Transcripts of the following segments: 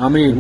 ამინ.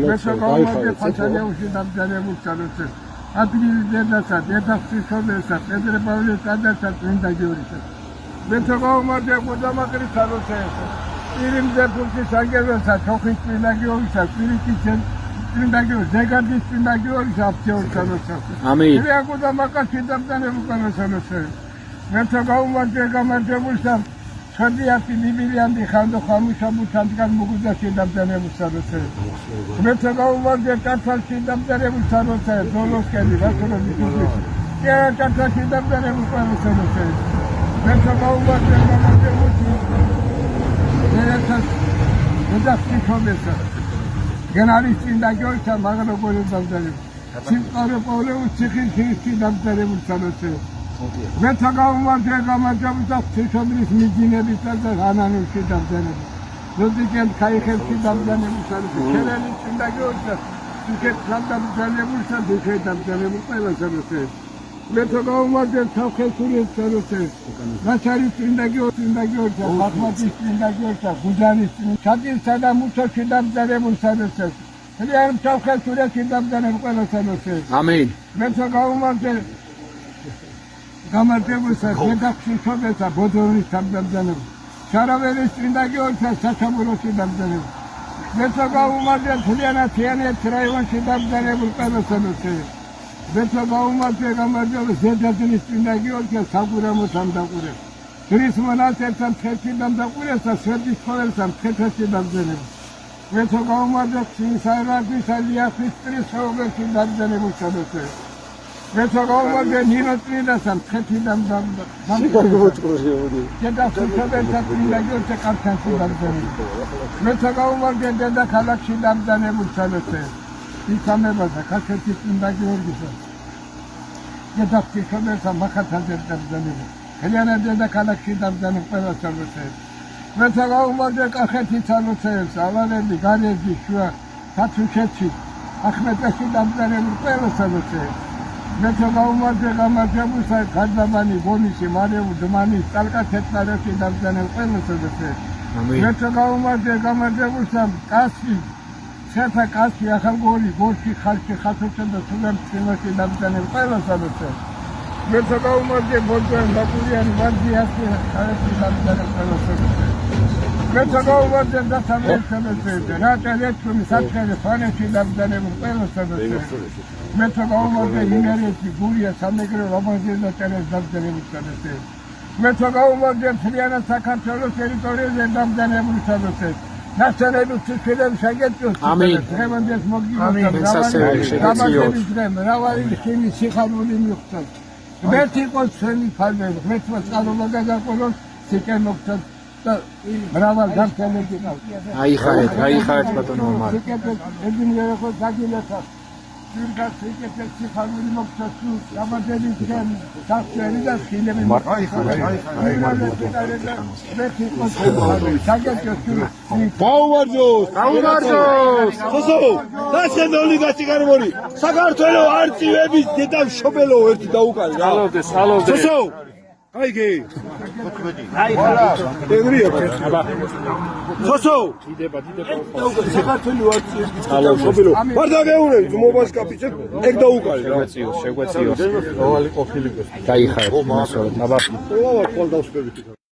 ამინ. Sefer kalki yakal goli, golki kalki katılsın da sudan kıymetli labdanı paylaşabilse. Mesela olmadı bozduğun bakıyan var diyası karısı labdanı paylaşabilse. Mesela olmadı da tabii sebepsizdi. Rahat edetküm satları fanesi labdanı paylaşabilse. Mesela olmadı inerisi guriye sandıkları robazıyla teres labdanı paylaşabilse. Mesela olmadı Triyana Sakatörü teritoriyle labdanı paylaşabilse. Naționalul Türkiye'den geçiyor. Amin. Hemen de smogi. Amin. Ravali şimdi çıkarılım yoksa. Belki o seni kalbe. Mesela kalımda da kolon seker nokta. Raval zamkene gidiyor. Hayır baton normal. Seker edin yere koy sakile tak. Türkiye seker çıkarılım nokta su. Ama dedikten takdiri de filemin. Hayır. Belki o seni kalbe. გაუმარჯოს! გაუმარჯოს! ხოსო, ნაციონალური გასიგარმონი, საქართველოს არწივების დედამშობელო ერთი დაუკარი რა. სალოდე. ხოსო! აიგე. ეგრეა. ხოსო! დიდება. საქართველოს არწივების დედამშობელო. ვარ დაგეუნები ძმობას კაპიცე, ეგ დაუკარი რა. შეგვეციოს. ოვალი ყოფილი. გაიხარეთ. აბა. ოვავა ყოლ დავსვებით.